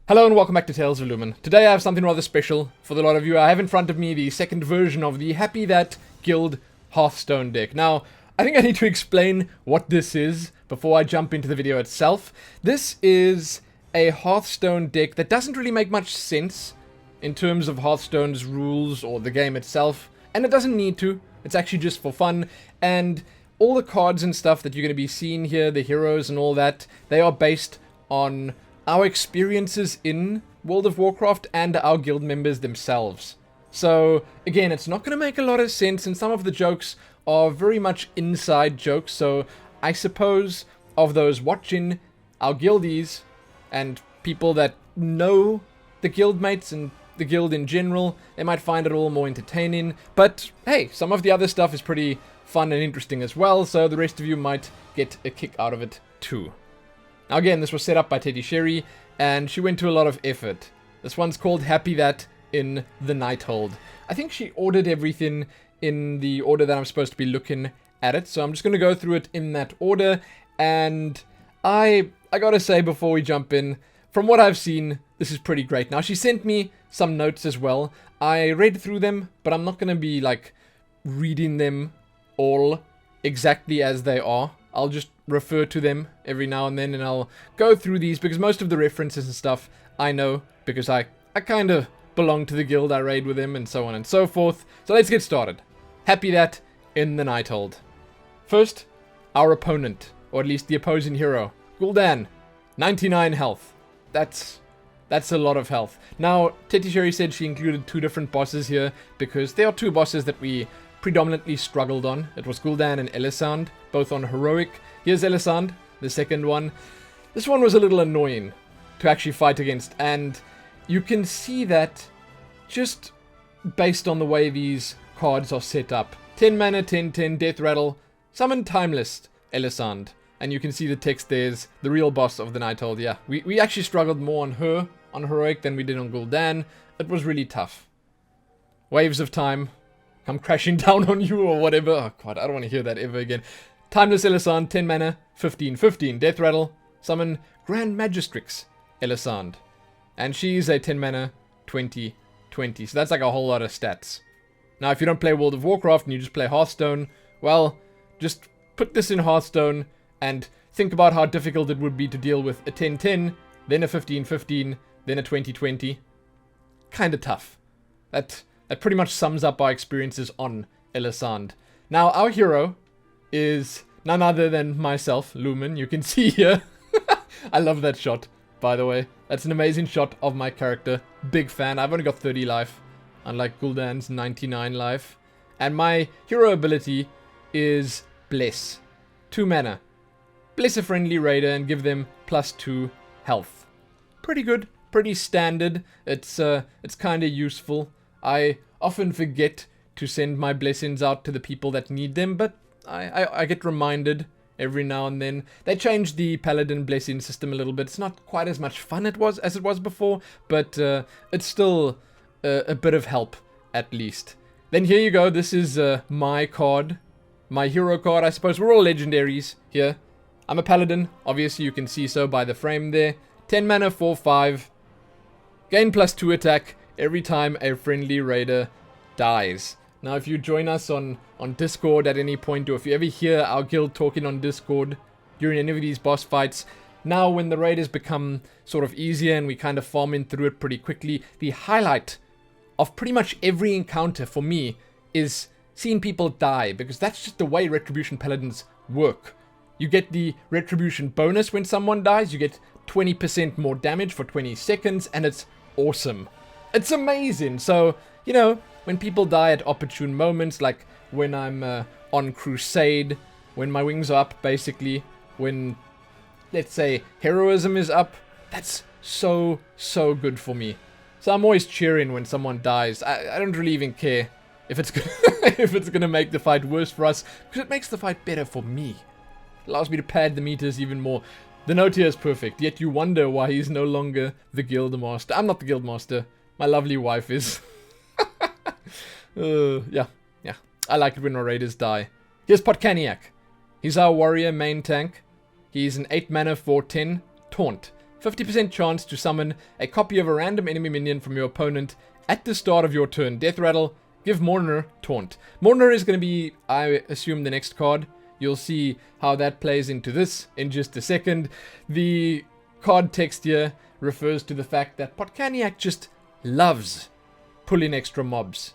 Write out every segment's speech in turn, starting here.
Hello and welcome back to Tales of Lumin. Today I have something rather special for the lot of you. I have in front of me the second version of the Happy That Guild Hearthstone deck. Now, I think I need to explain what this is before I jump into the video itself. This is a Hearthstone deck that doesn't really make much sense in terms of Hearthstone's rules or the game itself, and it doesn't need to. It's actually just for fun, and all the cards and stuff that you're going to be seeing here, the heroes and all that, they are based on our experiences in World of Warcraft and our guild members themselves. So, again, it's not going to make a lot of sense, and some of the jokes are very much inside jokes, so I suppose of those watching, our guildies, and people that know the guildmates and the guild in general, they might find it all more entertaining, but hey, some of the other stuff is pretty fun and interesting as well, so the rest of you might get a kick out of it too. Now again, this was set up by Tetisheri, and she went to a lot of effort. This one's called Happy That in the Nighthold. I think she ordered everything in the order that I'm supposed to be looking at it, so I'm just going to go through it in that order, and I gotta say before we jump in, from what I've seen, this is pretty great. Now, she sent me some notes as well. I read through them, but I'm not going to be, like, reading them all exactly as they are. I'll just refer to them every now and then, and I'll go through these, because most of the references and stuff I know, because I kind of belong to the guild, I raid with them, and so on and so forth. So let's get started. Happy That in the Nighthold. First, our opponent, or at least the opposing hero, Gul'dan, 99 health. That's a lot of health. Now, Tetisheri said she included two different bosses here, because there are two bosses that we predominantly struggled on. It was Gul'dan and Elisand, both on Heroic. Here's Elisand, the second one. This one was a little annoying to actually fight against, and you can see that just based on the way these cards are set up. 10 mana, 10/10, Death Rattle, Summon Timeless Elisand. And you can see the text there's the real boss of the Nighthold. Yeah, we actually struggled more on her, on Heroic, than we did on Gul'dan. It was really tough. Waves of Time come crashing down on you or whatever. Oh god, I don't want to hear that ever again. Timeless Elisand, 10 mana, 15/15. Death Rattle, summon Grand Magistrix Elisand. And she's a 10 mana, 20/20. So that's like a whole lot of stats. Now, if you don't play World of Warcraft and you just play Hearthstone, well, just put this in Hearthstone and think about how difficult it would be to deal with a 10/10, then a 15/15, then a 20/20. Kinda tough. That pretty much sums up our experiences on Elisand. Now, our hero is none other than myself, Lumin. You can see here. I love that shot, by the way. That's an amazing shot of my character. Big fan. I've only got 30 life, unlike Gul'dan's 99 life. And my hero ability is Bless. 2 mana. Bless a friendly raider and give them +2 health. Pretty good. Pretty standard. It's kind of useful. I often forget to send my blessings out to the people that need them, but I get reminded every now and then. They changed the Paladin blessing system a little bit. It's not quite as much fun as it was before, but it's still a bit of help, at least. Then here you go. This is my card. My hero card, I suppose. We're all legendaries here. I'm a Paladin. Obviously, you can see so by the frame there. 10 mana, 4/5. Gain +2 attack every time a friendly raider dies. Now, if you join us on Discord at any point, or if you ever hear our guild talking on Discord during any of these boss fights, now when the raiders become sort of easier and we kind of farm in through it pretty quickly, the highlight of pretty much every encounter for me is seeing people die, because that's just the way Retribution Paladins work. You get the Retribution bonus when someone dies, you get 20% more damage for 20 seconds, and it's awesome. It's amazing. So, you know, when people die at opportune moments, like when I'm on crusade, when my wings are up, basically, when, let's say, heroism is up, that's so good for me. So I'm always cheering when someone dies. I don't really even care if it's gonna, if it's gonna make the fight worse for us, because it makes the fight better for me. It allows me to pad the meters even more. The note here is perfect, yet you wonder why he's no longer the guild master. I'm not the guild master. My lovely wife is. Yeah. I like it when our raiders die. Here's Potkaniak. He's our warrior main tank. He's an 8 mana 4/10 taunt. 50% chance to summon a copy of a random enemy minion from your opponent at the start of your turn. Death Rattle, give Mourner Taunt. Mourner is going to be, I assume, the next card. You'll see how that plays into this in just a second. The card text here refers to the fact that Podkaniak just loves pulling extra mobs.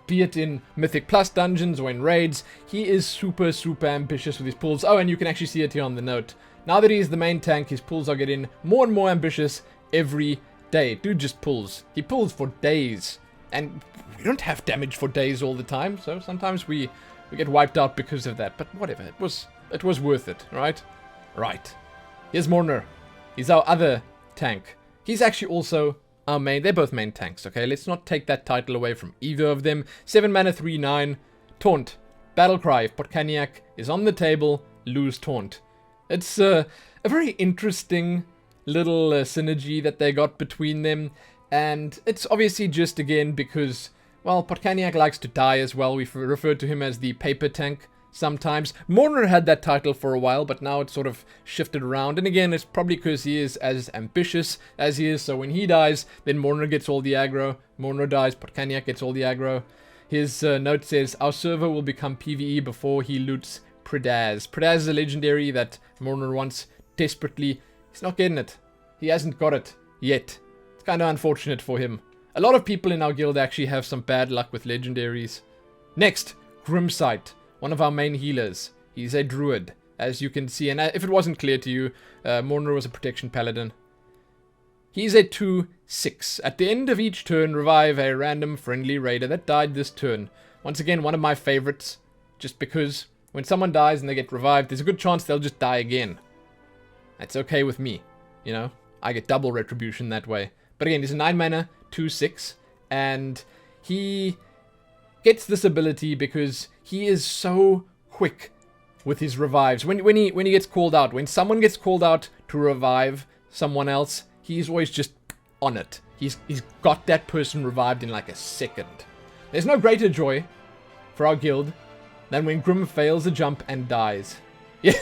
Be it in Mythic Plus dungeons or in raids, he is super, super ambitious with his pulls. Oh, and you can actually see it here on the note. Now that he's the main tank, his pulls are getting more and more ambitious every day. Dude just pulls. He pulls for days. And we don't have damage for days all the time, so sometimes we get wiped out because of that. But whatever, it was worth it, right? Right. Here's Mourner. He's our other tank. He's actually also our main. They're both main tanks, okay? Let's not take that title away from either of them. 7 mana, 3/9. Taunt. Battlecry. If Podkaniak is on the table, lose Taunt. It's a very interesting little synergy that they got between them. And it's obviously just, again, because, well, Podkaniak likes to die as well. We've referred to him as the paper tank sometimes. Mourner had that title for a while, but now it's sort of shifted around. And again, it's probably because he is as ambitious as he is. So when he dies, then Mourner gets all the aggro. Mourner dies, Podkaniak gets all the aggro. His note says, our server will become PvE before he loots Predaz. Predaz is a legendary that Mourner wants desperately. He's not getting it. He hasn't got it yet. It's kind of unfortunate for him. A lot of people in our guild actually have some bad luck with legendaries. Next, Grimsight, one of our main healers. He's a druid, as you can see. And if it wasn't clear to you, Mourner was a protection paladin. He's a 2/6. At the end of each turn, revive a random friendly raider that died this turn. Once again, one of my favorites, just because when someone dies and they get revived, there's a good chance they'll just die again. That's okay with me, you know? I get double retribution that way. But again, he's a 9 mana, 2/6, and he gets this ability because he is so quick with his revives. When he gets called out, when someone gets called out to revive someone else, he's always just on it. He's got that person revived in like a second. There's no greater joy for our guild than when Grim fails a jump and dies. Yeah.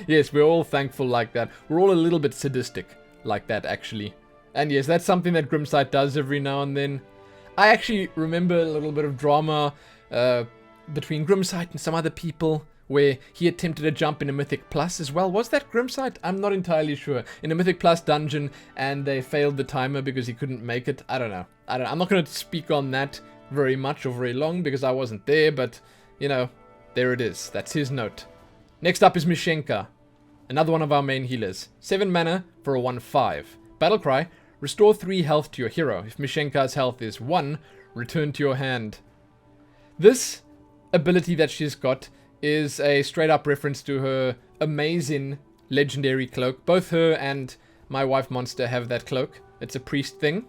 Yes, we're all thankful like that. We're all a little bit sadistic like that, actually. And yes, that's something that Grimsight does every now and then. I actually remember a little bit of drama between Grimsight and some other people where he attempted a jump in a Mythic Plus as well. Was that Grimsight? I'm not entirely sure. In a Mythic Plus dungeon, and they failed the timer because he couldn't make it. I don't know. I'm not going to speak on that very much or very long because I wasn't there, but, you know, there it is. That's his note. Next up is Mishenka, another one of our main healers. 7 mana for a 1/5. Battlecry, restore 3 health to your hero. If Mishenka's health is 1, return to your hand. This ability that she's got is a straight up reference to her amazing legendary cloak. Both her and my wife Monster have that cloak. It's a priest thing.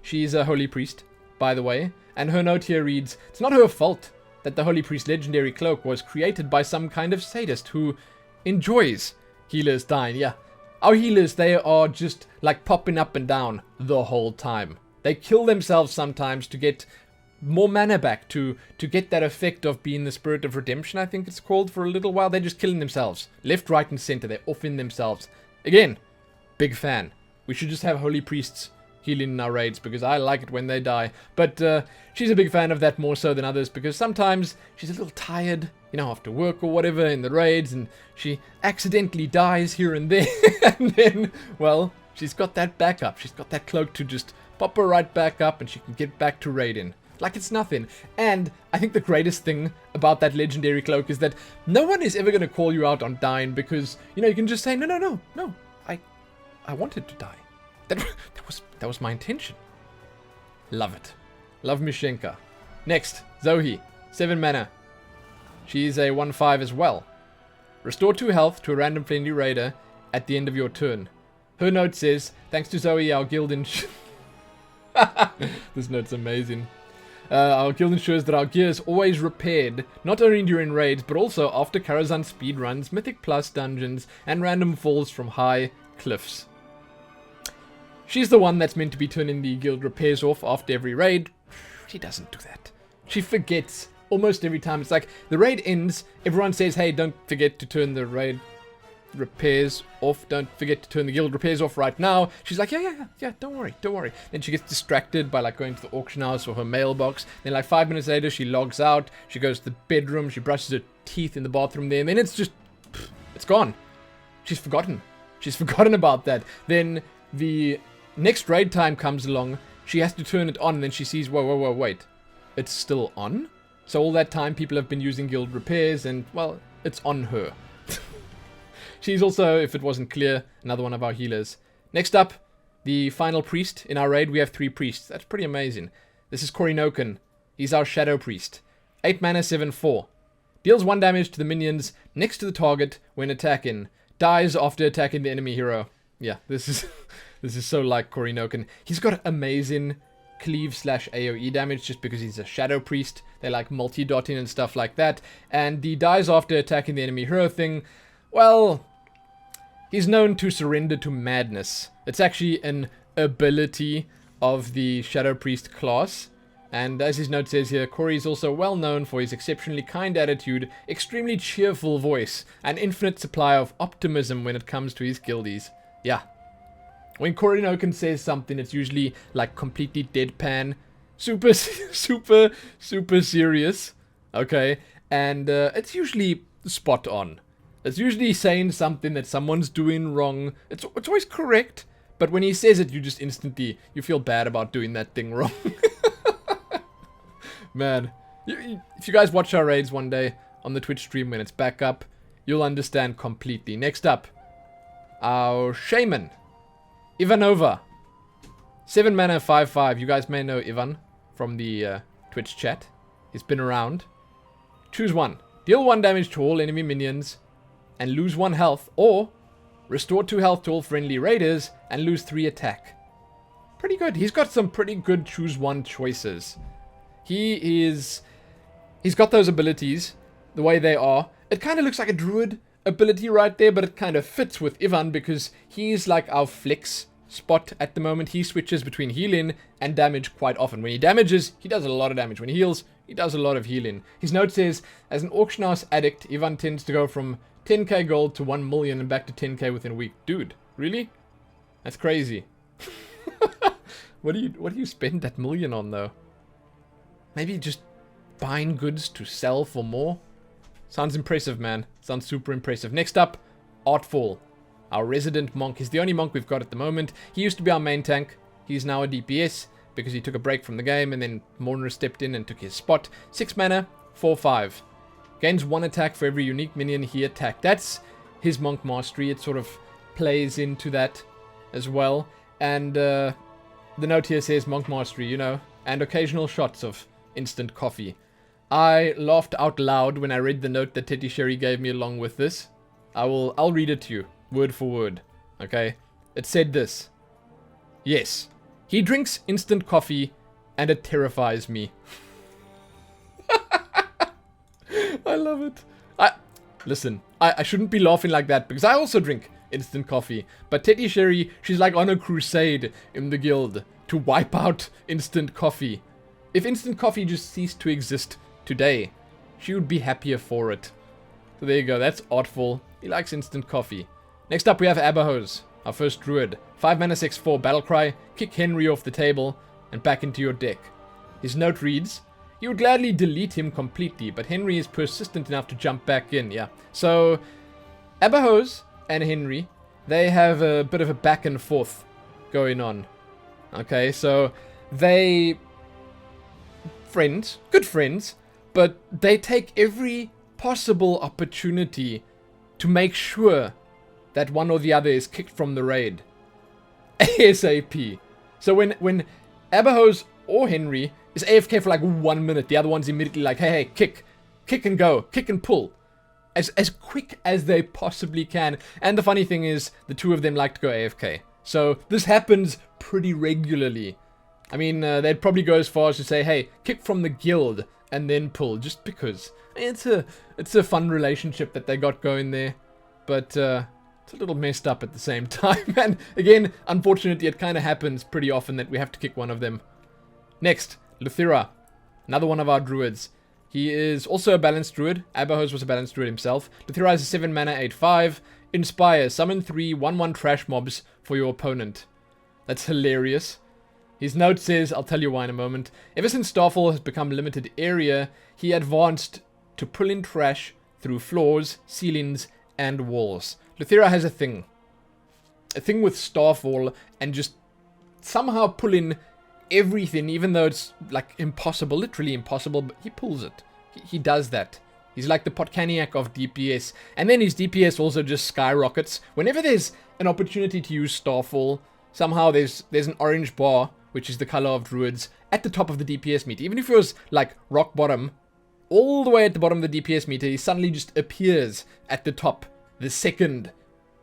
She's a holy priest, by the way. And her note here reads, it's not her fault that the holy priest legendary cloak was created by some kind of sadist who enjoys healers dying. Yeah, our healers, they are just like popping up and down the whole time. They kill themselves sometimes to get more mana back, to get that effect of being the spirit of redemption, I think it's called, for a little while. They're just killing themselves. Left, right, and center. They're offing themselves. Again, big fan. We should just have holy priests healing in our raids because I like it when they die. But she's a big fan of that more so than others because sometimes she's a little tired, you know, after work or whatever in the raids, and she accidentally dies here and there. And then, well, she's got that backup. She's got that cloak to just pop her right back up and she can get back to raiding. Like it's nothing. And I think the greatest thing about that legendary cloak is that no one is ever going to call you out on dying because, you know, you can just say, no, I wanted to die. That was my intention. Love it. Love Mishenka. Next, Zoe. 7 mana. She's a 1/5 as well. Restore 2 health to a random friendly raider at the end of your turn. Her note says, thanks to Zoe, our guild This note's amazing. Our guild ensures that our gear is always repaired, not only during raids, but also after Karazhan speedruns, Mythic Plus dungeons, and random falls from high cliffs. She's the one that's meant to be turning the guild repairs off after every raid. She doesn't do that. She forgets almost every time. It's like, the raid ends, everyone says, hey, don't forget to turn the raid repairs off. Don't forget to turn the guild repairs off right now. She's like, yeah, don't worry. Then she gets distracted by like going to the auction house or her mailbox. Then like 5 minutes later, she logs out. She goes to the bedroom. She brushes her teeth in the bathroom there. And then it's just, it's gone. She's forgotten. She's forgotten about that. Then the next raid time comes along. She has to turn it on. And then she sees, whoa, wait. It's still on? So all that time, people have been using guild repairs. And, well, it's on her. She's also, if it wasn't clear, another one of our healers. Next up, the final priest. In our raid, we have 3 priests. That's pretty amazing. This is Korinoken. He's our shadow priest. 8 mana, 7/4. Deals 1 damage to the minions next to the target when attacking. Dies after attacking the enemy hero. Yeah, this is this is so like Korinoken. He's got amazing cleave/AoE damage just because he's a shadow priest. They like multi-dotting and stuff like that. And the dies after attacking the enemy hero thing, well, he's known to surrender to madness. It's actually an ability of the Shadow Priest class. And as his note says here, Corey is also well known for his exceptionally kind attitude, extremely cheerful voice, and infinite supply of optimism when it comes to his guildies. Yeah. When Korinoken says something, it's usually like completely deadpan, super serious. Okay. And it's usually spot on. It's usually saying something that someone's doing wrong. It's always correct, but when he says it, you just instantly, you feel bad about doing that thing wrong. Man, if you guys watch our raids one day on the Twitch stream when it's back up, you'll understand completely. Next up, our shaman, Ivanova. 7 mana, 5/5. You guys may know Ivan from the Twitch chat. He's been around. Choose one. Deal 1 damage to all enemy minions and lose 1 health, or restore 2 health to all friendly raiders and lose 3 attack. Pretty good. He's got some pretty good choose one choices. He's got those abilities the way they are. It kind of looks like a druid ability right there, but it kind of fits with Ivan because he's like our flex spot at the moment. He switches between healing and damage quite often. When he damages, he does a lot of damage. When he heals, he does a lot of healing. His note says, as an auction house addict, Ivan tends to go from 10k gold to 1 million and back to 10k within a week. Dude, really? That's crazy. What do you spend that million on though? Maybe just buying goods to sell for more? Sounds impressive, man. Sounds super impressive. Next up, Artful. Our resident monk. He's the only monk we've got at the moment. He used to be our main tank. He's now a DPS because he took a break from the game and then Morner stepped in and took his spot. 6 mana, 4/5. Gains 1 attack for every unique minion he attacked. That's his monk mastery. It sort of plays into that as well. And the note here says monk mastery, you know, and occasional shots of instant coffee. I laughed out loud when I read the note that Tetisheri gave me along with this. I'll read it to you, word for word. Okay? It said this. Yes, he drinks instant coffee and it terrifies me. I love it. Listen, I shouldn't be laughing like that because I also drink instant coffee. But Tetisheri, she's like on a crusade in the guild to wipe out instant coffee. If instant coffee just ceased to exist today, she would be happier for it. So there you go, that's Artful. He likes instant coffee. Next up we have Abahose, our first druid. 5 mana, 6/4, Battlecry, kick Henry off the table and back into your deck. His note reads, you would gladly delete him completely, but Henry is persistent enough to jump back in, yeah. So, Abahose and Henry, they have a bit of a back and forth going on. Okay, so they... friends, good friends, but they take every possible opportunity to make sure that one or the other is kicked from the raid. ASAP. So when Abahose or Henry is AFK for like 1 minute, the other one's immediately like, hey, kick and go, kick and pull. As quick as they possibly can. And the funny thing is, the two of them like to go AFK. So this happens pretty regularly. I mean, they'd probably go as far as to say, hey, kick from the guild and then pull, just because. It's a fun relationship that they got going there, but it's a little messed up at the same time. And again, unfortunately, it kind of happens pretty often that we have to kick one of them. Next, Luthira, another one of our druids. He is also a balanced druid. Abahose was a balanced druid himself. Luthira is a 7 mana, 8/5. Inspire. Summon 3 1/1 trash mobs for your opponent. That's hilarious. His note says, I'll tell you why in a moment. Ever since Starfall has become limited area, he advanced to pull in trash through floors, ceilings, and walls. Luthera has a thing. A thing with Starfall and just somehow pull in everything, even though it's like impossible, literally impossible, but he pulls it. He does that. He's like the Potkaniak of DPS. And then his DPS also just skyrockets. Whenever there's an opportunity to use Starfall, somehow there's an orange bar, which is the color of druids, at the top of the DPS meter. Even if it was like rock bottom, all the way at the bottom of the DPS meter, he suddenly just appears at the top the second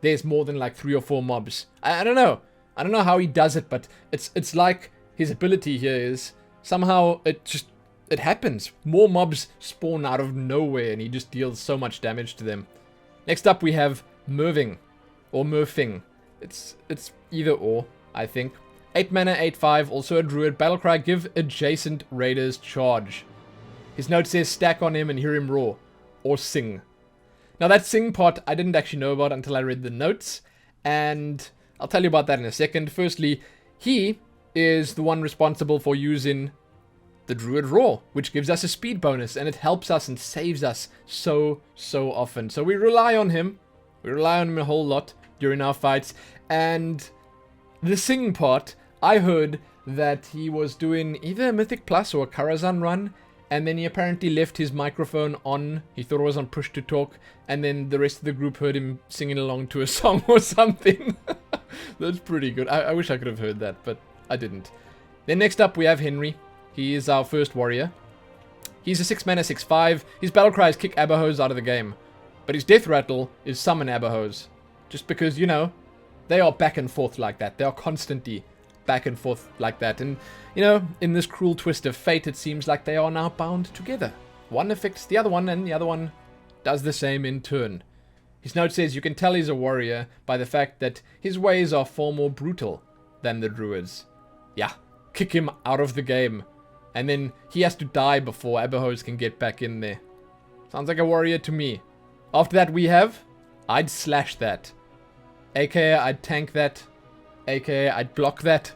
there's more than like 3 or 4 mobs. I don't know. I don't know how he does it, but it's like his ability here is somehow it happens. More mobs spawn out of nowhere and he just deals so much damage to them. Next up we have Merving or Murfing. It's either or, I think. 8 mana, 8/5, also a druid. Battlecry, give adjacent raiders charge. His note says stack on him and hear him roar. Or sing. Now that sing part I didn't actually know about until I read the notes. And I'll tell you about that in a second. Firstly, he is the one responsible for using the druid roar, which gives us a speed bonus. And it helps us and saves us so often. So we rely on him. We rely on him a whole lot during our fights. And the sing part, I heard that he was doing either a Mythic Plus or a Karazhan run, and then he apparently left his microphone on. He thought it was on push to talk, and then the rest of the group heard him singing along to a song or something. That's pretty good. I wish I could have heard that, but I didn't. Then next up we have Henry. He is our first warrior. He's a 6 mana 6/5. His battle cry is kick Aberhose out of the game. But his death rattle is summon Aberhose. Just because, you know, they are back and forth like that. They are constantly back and forth like that. And, you know, in this cruel twist of fate, it seems like they are now bound together. One affects the other one, and the other one does the same in turn. His note says you can tell he's a warrior by the fact that his ways are far more brutal than the druids. Yeah, kick him out of the game. And then he has to die before Aberhose can get back in there. Sounds like a warrior to me. After that we have, I'd slash that. AKA I'd tank that. AKA I'd block that.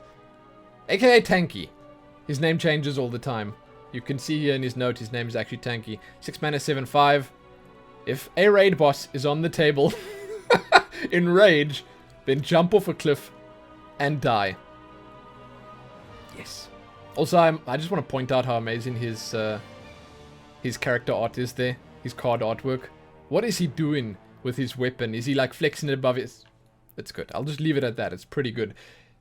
AKA Tanky. His name changes all the time. You can see here in his note his name is actually Tanky. 6 mana 7/5. If a raid boss is on the table in rage, then jump off a cliff and die. Yes. Also, I just want to point out how amazing his character art is there. His card artwork. What is he doing with his weapon? Is he like flexing it above his... It's good. I'll just leave it at that. It's pretty good.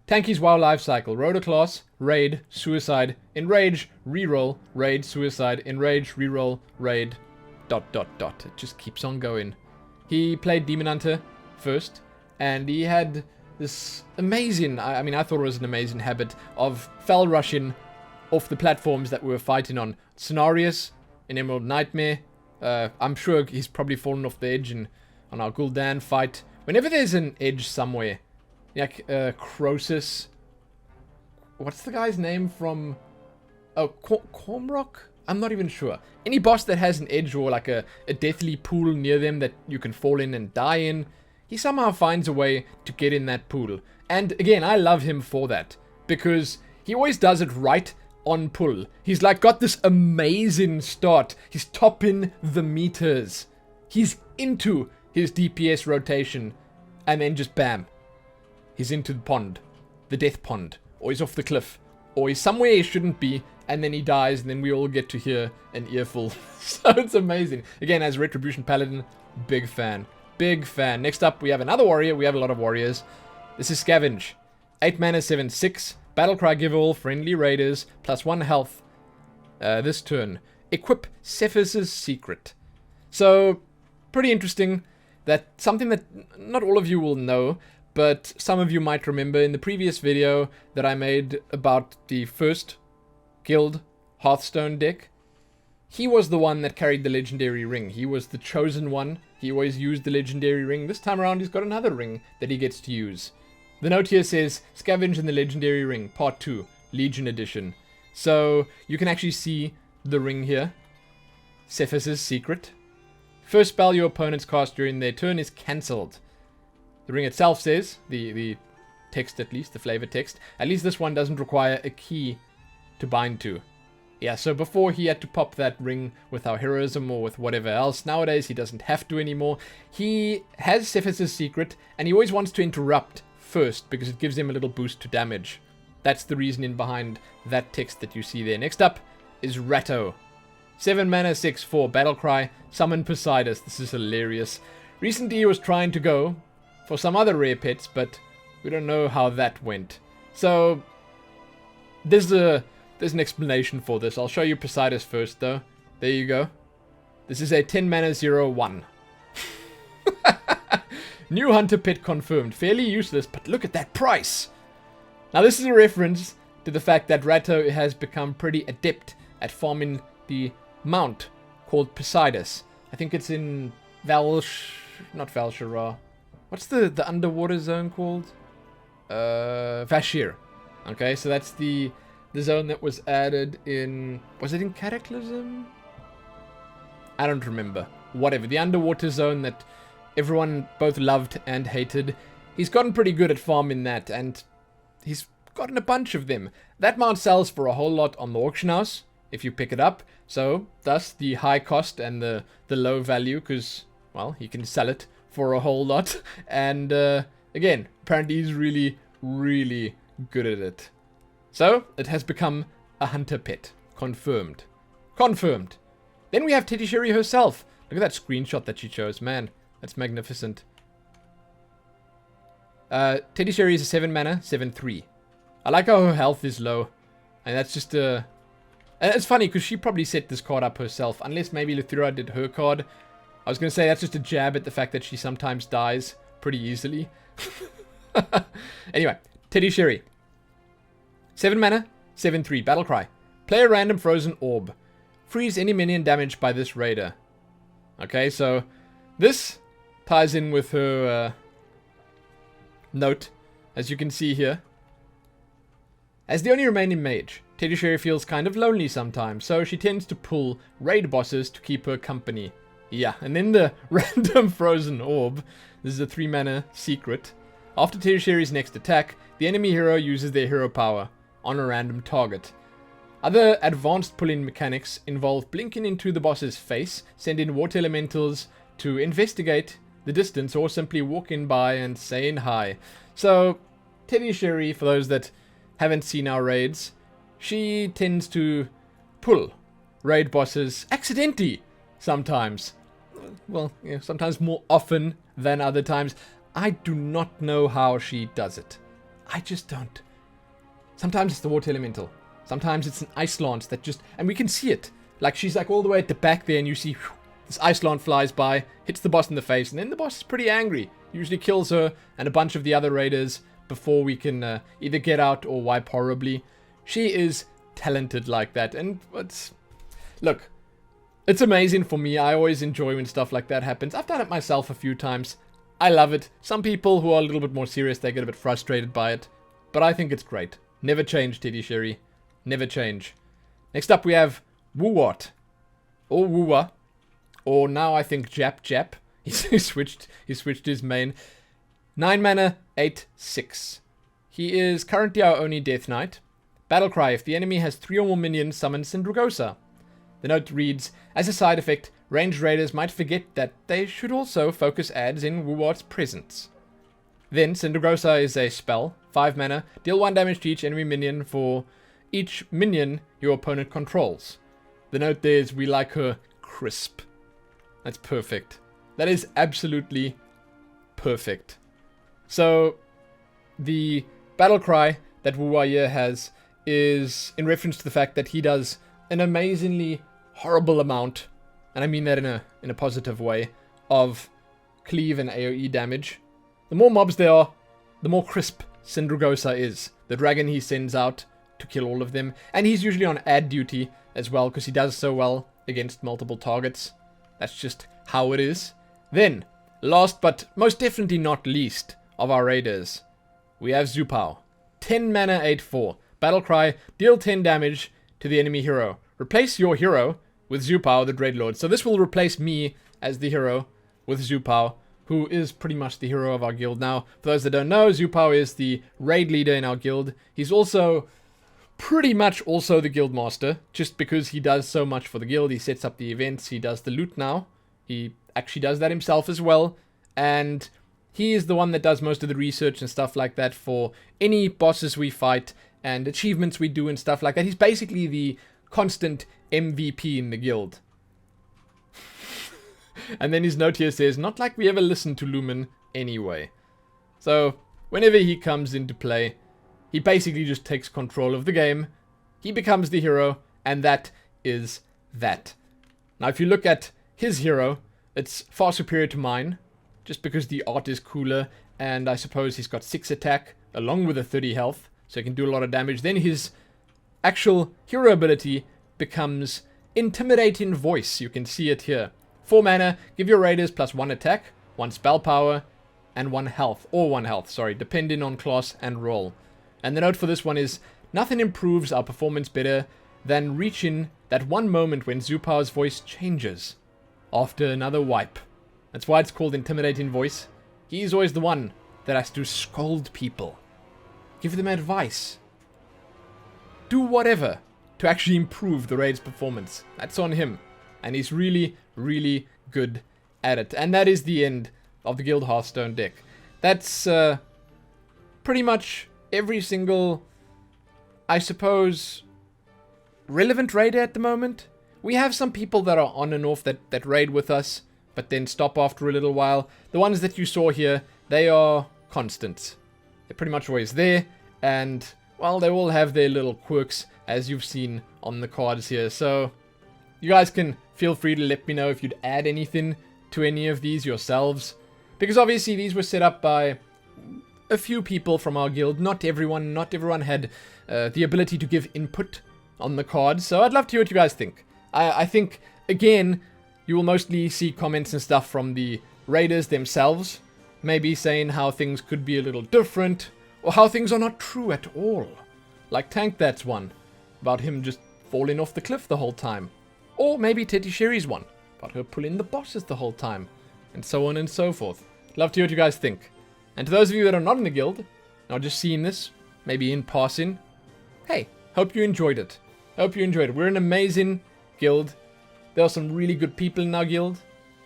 Tanky's WoW life cycle. Rotor class, raid, suicide, enrage, reroll, raid, suicide, enrage, reroll, raid, ... It just keeps on going. He played Demon Hunter first, and he had this amazing, I mean, I thought it was an amazing habit of fell rushing off the platforms that we were fighting on. Cenarius, in Emerald Nightmare. I'm sure he's probably fallen off the edge on our Gul'dan fight. Whenever there's an edge somewhere, like Croesus. What's the guy's name from... Oh, Cormrock? I'm not even sure. Any boss that has an edge or like a deathly pool near them that you can fall in and die in, he somehow finds a way to get in that pool. And again, I love him for that, because he always does it right on pull. He's like got this amazing start. He's topping the meters. He's into his DPS rotation, and then just bam. He's into the pond. The death pond. Or he's off the cliff. Or he's somewhere he shouldn't be, and then he dies, and then we all get to hear an earful. So it's amazing. Again, as Retribution Paladin, big fan. Big fan. Next up, we have another warrior. We have a lot of warriors. This is Scavenge. 8 mana, 7/6. Battlecry, give all friendly raiders +1 health this turn. Equip Cephas's Secret. So, pretty interesting. That's something that not all of you will know, but some of you might remember in the previous video that I made about the first guild Hearthstone deck. He was the one that carried the legendary ring. He was the chosen one. He always used the legendary ring. This time around he's got another ring that he gets to use. The note here says, Scavenge in the Legendary Ring, Part 2, Legion Edition. So, you can actually see the ring here. Cephas's Secret. First spell your opponents cast during their turn is cancelled. The ring itself says, the text at least, the flavor text, at least this one doesn't require a key to bind to. Yeah, so before he had to pop that ring with our heroism or with whatever else. Nowadays he doesn't have to anymore. He has Cephas's secret, and he always wants to interrupt first because it gives him a little boost to damage. That's the reasoning behind that text that you see there. Next up is Ratto. 7 mana, 6/4, Battlecry, summon Poseidus. This is hilarious. Recently he was trying to go for some other rare pets, but we don't know how that went. So, there's an explanation for this. I'll show you Poseidus first, though. There you go. This is a 10 mana 0/1. New hunter pet confirmed. Fairly useless, but look at that price. Now, this is a reference to the fact that Ratto has become pretty adept at farming the mount called Poseidus. I think it's in not Valshara. What's the underwater zone called? Vashir. Okay, so that's the zone that was added in... Was it in Cataclysm? I don't remember. Whatever. The underwater zone that everyone both loved and hated. He's gotten pretty good at farming that, and he's gotten a bunch of them. That mount sells for a whole lot on the auction house if you pick it up. So, thus the high cost and the low value, because, well, he can sell it for a whole lot. And, again, apparently he's really, really good at it. So, it has become a hunter pet. Confirmed. Confirmed. Then we have Tetisheri herself. Look at that screenshot that she chose. Man, that's magnificent. Tetisheri is a 7 mana, 7/3. I like how her health is low. And that's just a... And it's funny, because she probably set this card up herself. Unless maybe Luthira did her card. I was going to say that's just a jab at the fact that she sometimes dies pretty easily. Anyway, Tetisheri. 7 mana, 7/3, Battlecry. Play a random frozen orb. Freeze any minion damaged by this raider. Okay, so this ties in with her note, as you can see here. As the only remaining mage, Tetisheri feels kind of lonely sometimes, so she tends to pull raid bosses to keep her company. Yeah, and then the random frozen orb. This is a 3 mana secret. After Tetisheri's next attack, the enemy hero uses their hero power on a random target. Other advanced pull-in mechanics involve blinking into the boss's face, sending water elementals to investigate the distance, or simply walking by and saying hi. So, Tetisheri, for those that haven't seen our raids, she tends to pull raid bosses accidentally sometimes. Well, you know, sometimes more often than other times. I do not know how she does it. I just don't. Sometimes it's the water elemental. Sometimes it's an ice lance that just... And we can see it. Like, she's like all the way at the back there, and you see whew, this ice lance flies by, hits the boss in the face, and then the boss is pretty angry. Usually kills her and a bunch of the other raiders before we can either get out or wipe horribly. She is talented like that, and it's... Look, it's amazing for me. I always enjoy when stuff like that happens. I've done it myself a few times. I love it. Some people who are a little bit more serious, they get a bit frustrated by it. But I think it's great. Never change, Tetisheri. Never change. Next up we have Wuwat. Or Wuwa. Or now I think Jap. He switched his main. 9 mana, 8/6. He is currently our only Death Knight. Battlecry. If the enemy has 3 or more minions, summon Syndragosa. The note reads, as a side effect, ranged raiders might forget that they should also focus ads in Wuwat's presence. Then, Syndragosa is a spell, 5 mana, deal 1 damage to each enemy minion for each minion your opponent controls. The note there is, we like her crisp. That's perfect. That is absolutely perfect. So, the battle cry that Wuwa has is in reference to the fact that he does an amazingly horrible amount, and I mean that in a positive way, of cleave and AoE damage. The more mobs there are, the more crisp Syndragosa is. The dragon he sends out to kill all of them. And he's usually on ad duty as well, because he does so well against multiple targets. That's just how it is. Then, last but most definitely not least of our raiders, we have Zupao. 10 mana, 8/4. Battlecry, deal 10 damage to the enemy hero. Replace your hero with Zupao, the Dreadlord. So this will replace me as the hero with Zupao, who is pretty much the hero of our guild. Now, for those that don't know, Zupao is the raid leader in our guild. He's also pretty much also the guild master, just because he does so much for the guild. He sets up the events, he does the loot now. He actually does that himself as well. And he is the one that does most of the research and stuff like that for any bosses we fight and achievements we do and stuff like that. He's basically the constant MVP in the guild. And then his note here says, not like we ever listened to Lumin anyway. So, whenever he comes into play, he basically just takes control of the game. He becomes the hero, and that is that. Now, if you look at his hero, it's far superior to mine, just because the art is cooler, and I suppose he's got 6 attack, along with a 30 health, so he can do a lot of damage. Then his actual hero ability becomes Intimidating Voice. You can see it here. 4 mana, give your raiders plus 1 attack, 1 spell power, and 1 health. Or 1 health, sorry, depending on class and role. And the note for this one is, nothing improves our performance better than reaching that one moment when Zupao's voice changes after another wipe. That's why it's called Intimidating Voice. He's always the one that has to scold people, give them advice, do whatever to actually improve the raid's performance. That's on him. And he's really, really good at it. And that is the end of the Guild Hearthstone deck. That's pretty much every single, I suppose, relevant raider at the moment. We have some people that are on and off that raid with us, but then stop after a little while. The ones that you saw here, they are constants. They're pretty much always there, and, well, they all have their little quirks, as you've seen on the cards here. So, you guys can feel free to let me know if you'd add anything to any of these yourselves. Because obviously these were set up by a few people from our guild. Not everyone had the ability to give input on the cards. So I'd love to hear what you guys think. I think, again, you will mostly see comments and stuff from the raiders themselves. Maybe saying how things could be a little different, or how things are not true at all. Like Tank, that's one. About him just falling off the cliff the whole time. Or maybe Tetisheri's one, about her pulling the bosses the whole time. And so on and so forth. Love to hear what you guys think. And to those of you that are not in the guild, or just seeing this, maybe in passing, hey, hope you enjoyed it. Hope you enjoyed it. We're an amazing guild. There are some really good people in our guild.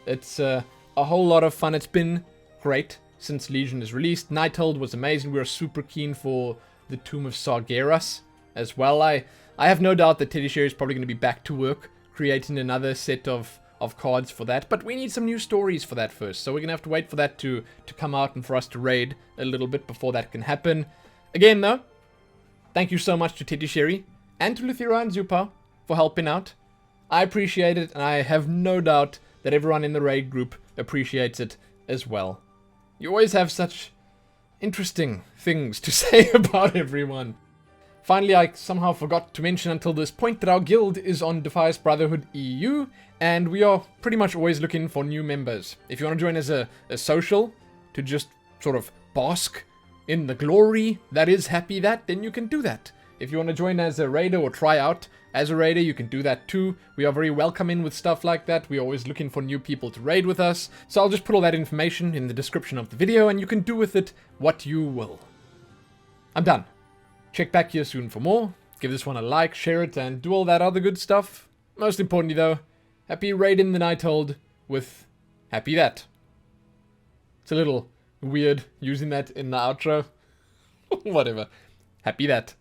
It's a whole lot of fun. It's been great since Legion is released. Nighthold was amazing. We were super keen for the Tomb of Sargeras as well. I have no doubt that Tetisheri is probably going to be back to work, creating another set of cards for that. But we need some new stories for that first. So we're going to have to wait for that to come out and for us to raid a little bit before that can happen. Again, though, thank you so much to Tetisheri and to Luthira and Zupao for helping out. I appreciate it, and I have no doubt that everyone in the raid group appreciates it as well. You always have such interesting things to say about everyone. Finally, I somehow forgot to mention until this point that our guild is on Defias Brotherhood EU, and we are pretty much always looking for new members. If you want to join as a social, to just sort of bask in the glory that is Happy That, then you can do that. If you want to join as a raider or try out as a raider, you can do that too. We are very welcoming with stuff like that. We're always looking for new people to raid with us. So I'll just put all that information in the description of the video, and you can do with it what you will. I'm done. Check back here soon for more. Give this one a like, share it, and do all that other good stuff. Most importantly though, happy raiding the Nighthold with Happy That. It's a little weird using that in the outro. Whatever. Happy That.